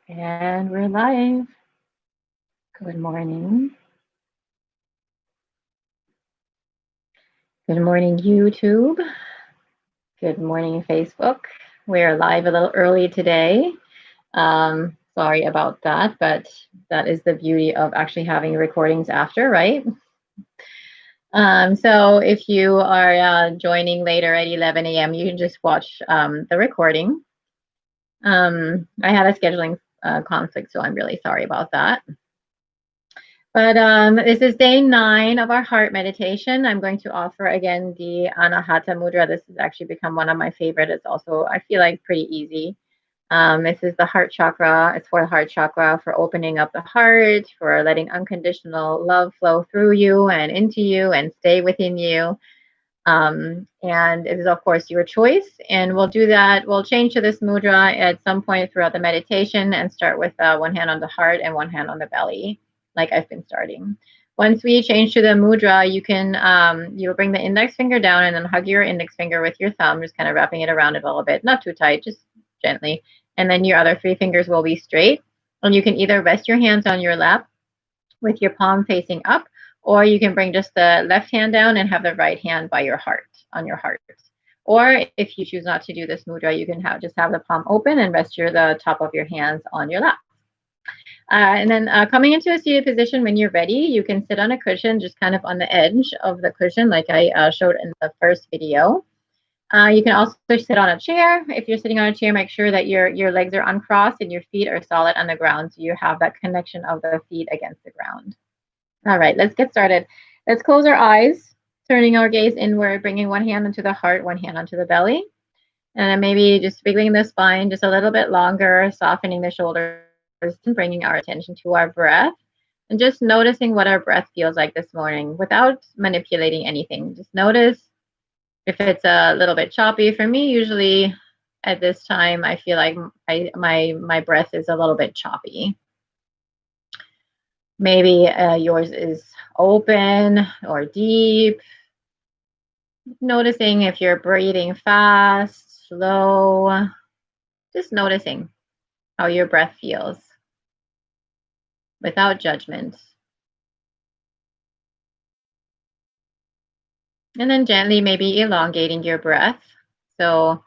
And we're live. Good morning. Good morning, YouTube. Good morning, Facebook. We're live a little early today. Sorry about that, but that is the beauty of actually having recordings after, right? So if you are joining later at 11 a.m., you can just watch the recording. I had a scheduling conflict, so I'm really sorry about that. But this is day 9 of our heart meditation. I'm going to offer again the Anahata Mudra. This has actually become one of my favorite. It's also, I feel like, pretty easy. This is the heart chakra. It's for the heart chakra, for opening up the heart, for letting unconditional love flow through you and into you and stay within you. And it is, of course, your choice. And we'll do that. We'll change to this mudra at some point throughout the meditation and start with one hand on the heart and one hand on the belly, like I've been starting. Once we change to the mudra, you can you'll bring the index finger down and then hug your index finger with your thumb, just kind of wrapping it around it a little bit, not too tight, just gently. And then your other 3 fingers will be straight. And you can either rest your hands on your lap with your palm facing up, or you can bring just the left hand down and have the right hand by your heart, on your heart. Or if you choose not to do this mudra, you can just have the palm open and rest the top of your hands on your lap. And then coming into a seated position, when you're ready, you can sit on a cushion, just kind of on the edge of the cushion, like I showed in the first video. You can also sit on a chair. If you're sitting on a chair, make sure that your legs are uncrossed and your feet are solid on the ground, so you have that connection of the feet against the ground. All right, let's get started. Let's close our eyes, turning our gaze inward, bringing one hand onto the heart, one hand onto the belly. And then maybe just wiggling the spine just a little bit longer, softening the shoulders, and bringing our attention to our breath. And just noticing what our breath feels like this morning without manipulating anything. Just notice if it's a little bit choppy. For me, usually at this time, I feel like my breath is a little bit choppy. Maybe yours is open or deep. Noticing if you're breathing fast, slow. Just noticing how your breath feels without judgment. And then gently maybe elongating your breath. So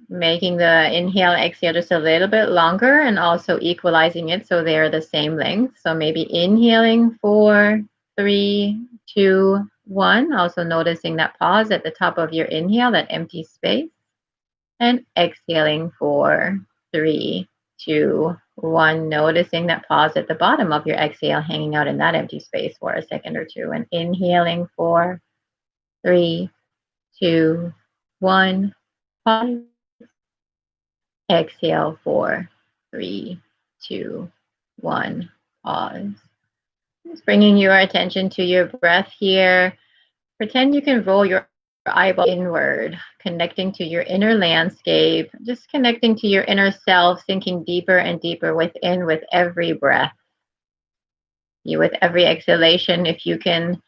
making the inhale, exhale just a little bit longer and also equalizing it so they're the same length. So maybe inhaling 4, 3, 2, 1. Also noticing that pause at the top of your inhale, that empty space. And exhaling 4, 3, 2, 1. Noticing that pause at the bottom of your exhale, hanging out in that empty space for a second or two. And inhaling 4, 3, 2, 1. Pause. Exhale 4, 3, 2, 1. Pause. Just bringing your attention to your breath here. Pretend you can roll your eyeball inward, connecting to your inner landscape, just connecting to your inner self, sinking deeper and deeper within with every breath. With every exhalation, if you can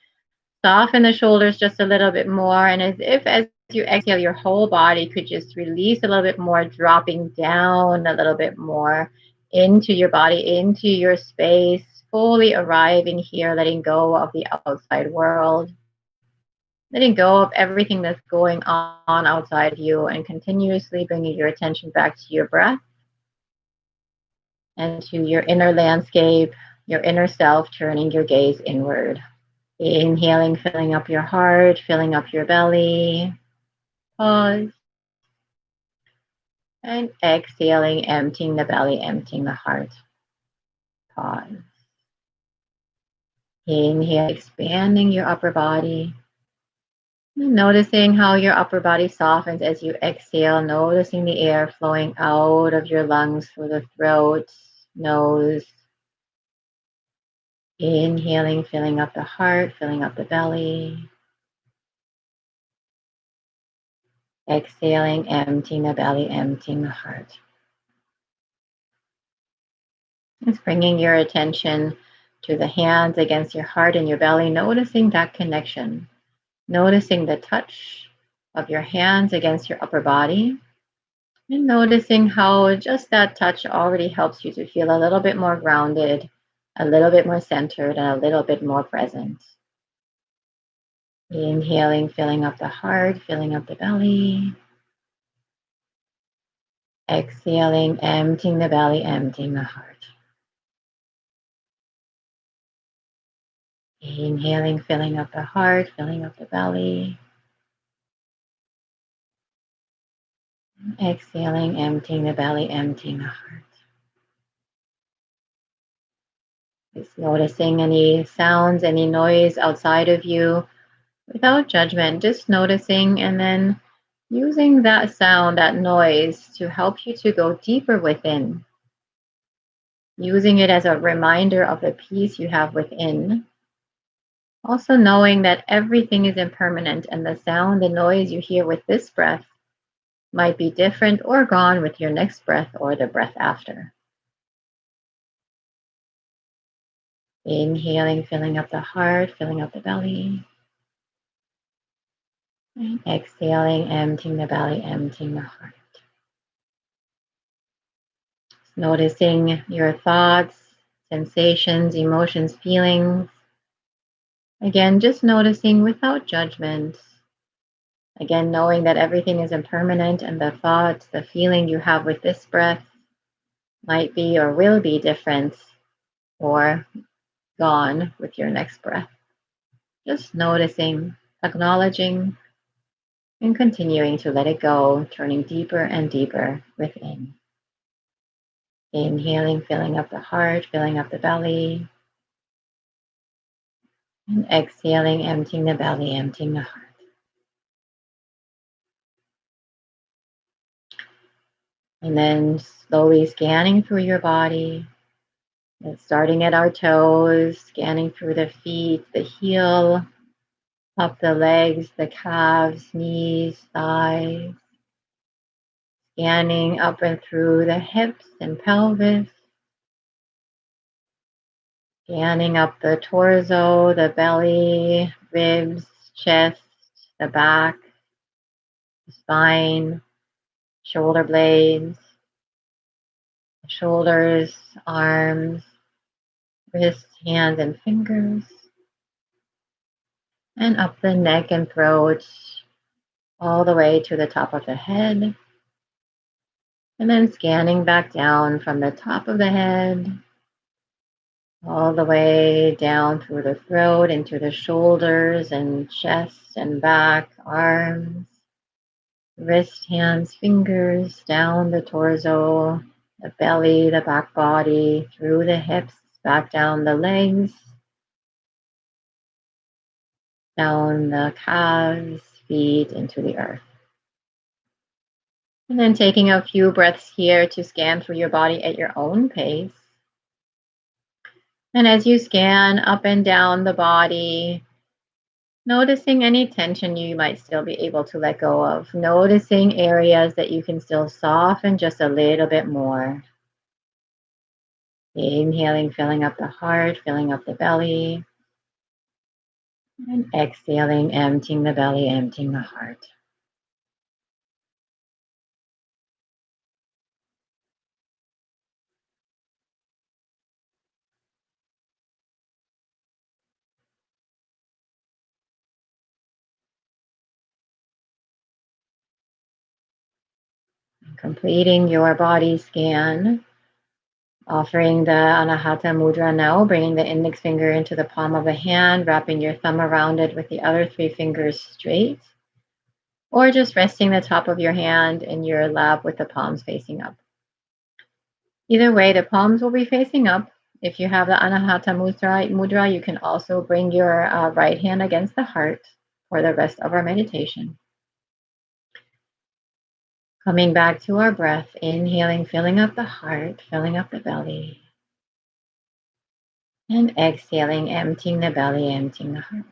soften the shoulders just a little bit more, and as you exhale, your whole body could just release a little bit more, dropping down a little bit more into your body, into your space, fully arriving here, letting go of the outside world, letting go of everything that's going on outside of you, and continuously bringing your attention back to your breath and to your inner landscape, your inner self, turning your gaze inward. Inhaling, filling up your heart, filling up your belly. Pause. And exhaling, emptying the belly, emptying the heart. Pause. Inhale, expanding your upper body. Noticing how your upper body softens as you exhale, noticing the air flowing out of your lungs through the throat, nose. Inhaling, filling up the heart, filling up the belly. Exhaling, emptying the belly, emptying the heart. It's bringing your attention to the hands against your heart and your belly, noticing that connection. Noticing the touch of your hands against your upper body. And noticing how just that touch already helps you to feel a little bit more grounded, a little bit more centered, and a little bit more present. Inhaling, filling up the heart, filling up the belly. Exhaling, emptying the belly, emptying the heart. Inhaling, filling up the heart, filling up the belly. Exhaling, emptying the belly, emptying the heart. Just noticing any sounds, any noise outside of you without judgment, just noticing and then using that sound, that noise to help you to go deeper within. Using it as a reminder of the peace you have within. Also knowing that everything is impermanent and the sound, the noise you hear with this breath might be different or gone with your next breath or the breath after. Inhaling, filling up the heart, filling up the belly. And exhaling, emptying the belly, emptying the heart. Noticing your thoughts, sensations, emotions, feelings. Again, just noticing without judgment. Again, knowing that everything is impermanent and the thoughts, the feeling you have with this breath might be or will be different or gone with your next breath. Just noticing, acknowledging, and continuing to let it go, turning deeper and deeper within. Inhaling, filling up the heart, filling up the belly. And exhaling, emptying the belly, emptying the heart. And then slowly scanning through your body, and starting at our toes, scanning through the feet, the heel, up the legs, the calves, knees, thighs, scanning up and through the hips and pelvis, scanning up the torso, the belly, ribs, chest, the back, the spine, shoulder blades, shoulders, arms, wrists, hands, and fingers, and up the neck and throat, all the way to the top of the head. And then scanning back down from the top of the head, all the way down through the throat, into the shoulders and chest and back, arms, wrist, hands, fingers, down the torso, the belly, the back body, through the hips, back down the legs, down the calves, feet into the earth. And then taking a few breaths here to scan through your body at your own pace. And as you scan up and down the body, noticing any tension you might still be able to let go of, noticing areas that you can still soften just a little bit more. Inhaling, filling up the heart, filling up the belly. And exhaling, emptying the belly, emptying the heart. Completing your body scan, offering the Anahata Mudra now, bringing the index finger into the palm of the hand, wrapping your thumb around it with the other three fingers straight, or just resting the top of your hand in your lap with the palms facing up. Either way, the palms will be facing up. If you have the Anahata Mudra, you can also bring your right hand against the heart for the rest of our meditation. Coming back to our breath, inhaling, filling up the heart, filling up the belly. And exhaling, emptying the belly, emptying the heart.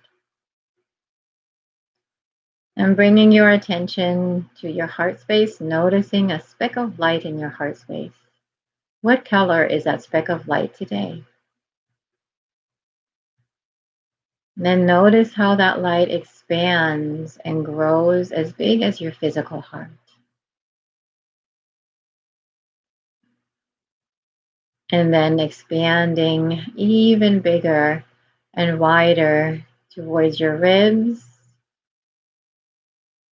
And bringing your attention to your heart space, noticing a speck of light in your heart space. What color is that speck of light today? And then notice how that light expands and grows as big as your physical heart. And then expanding even bigger and wider towards your ribs,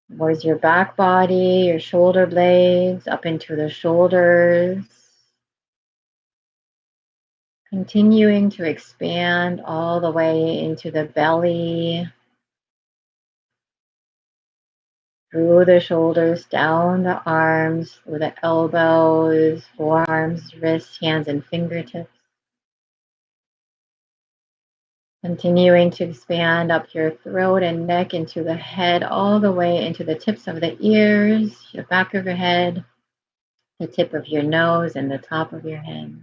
towards your back body, your shoulder blades, up into the shoulders. Continuing to expand all the way into the belly, through the shoulders, down the arms, through the elbows, forearms, wrists, hands, and fingertips. Continuing to expand up your throat and neck into the head, all the way into the tips of the ears, the back of your head, the tip of your nose, and the top of your head.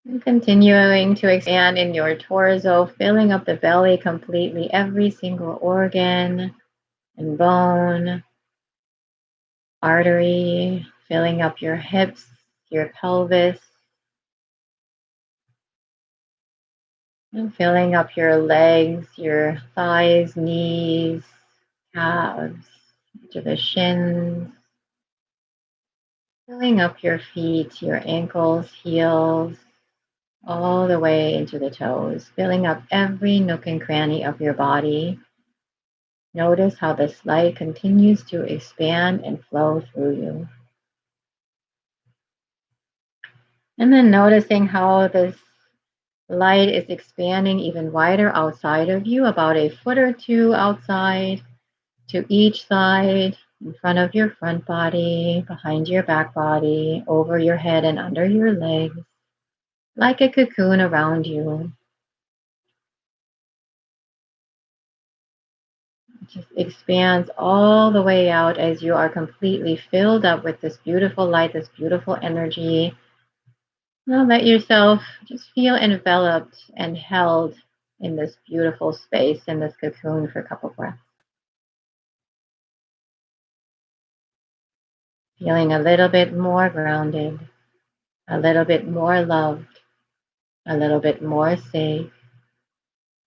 And continuing to expand in your torso, filling up the belly completely, every single organ and bone, artery, filling up your hips, your pelvis, and filling up your legs, your thighs, knees, calves, to the shins, filling up your feet, your ankles, heels, all the way into the toes, filling up every nook and cranny of your body. Notice how this light continues to expand and flow through you. And then noticing how this light is expanding even wider outside of you, about a foot or two outside, to each side, in front of your front body, behind your back body, over your head and under your legs, like a cocoon around you. It just expands all the way out as you are completely filled up with this beautiful light, this beautiful energy. Now let yourself just feel enveloped and held in this beautiful space, in this cocoon, for a couple breaths. Feeling a little bit more grounded, a little bit more loved, a little bit more safe,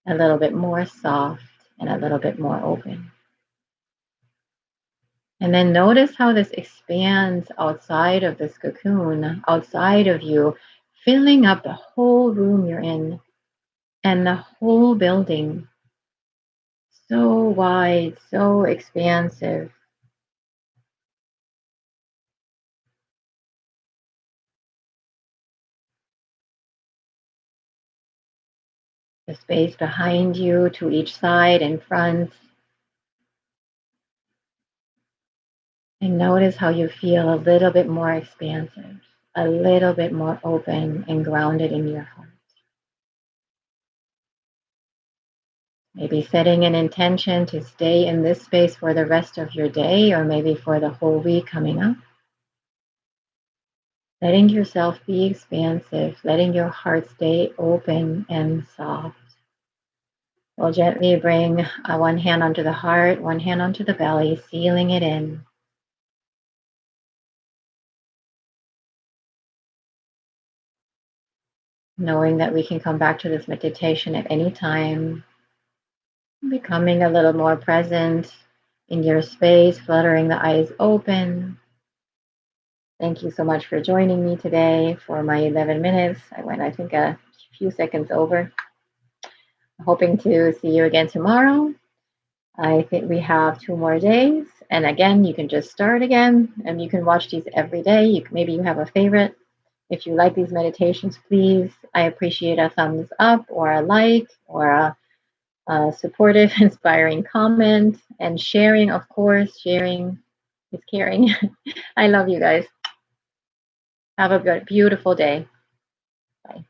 a little bit more soft, and a little bit more open. And then notice how this expands outside of this cocoon, outside of you, filling up the whole room you're in and the whole building. So wide, so expansive. The space behind you, to each side and front. And notice how you feel a little bit more expansive, a little bit more open and grounded in your heart. Maybe setting an intention to stay in this space for the rest of your day, or maybe for the whole week coming up. Letting yourself be expansive, letting your heart stay open and soft. We'll gently bring one hand onto the heart, one hand onto the belly, sealing it in. Knowing that we can come back to this meditation at any time. Becoming a little more present in your space, fluttering the eyes open. Thank you so much for joining me today for my 11 minutes. I went, I think, a few seconds over. Hoping to see you again tomorrow. I think we have 2 more days. And again, you can just start again, and you can watch these every day. Maybe you have a favorite. If you like these meditations, please, I appreciate a thumbs up or a like or a supportive, inspiring comment, and sharing, of course. Sharing is caring. I love you guys. Have a beautiful day. Bye.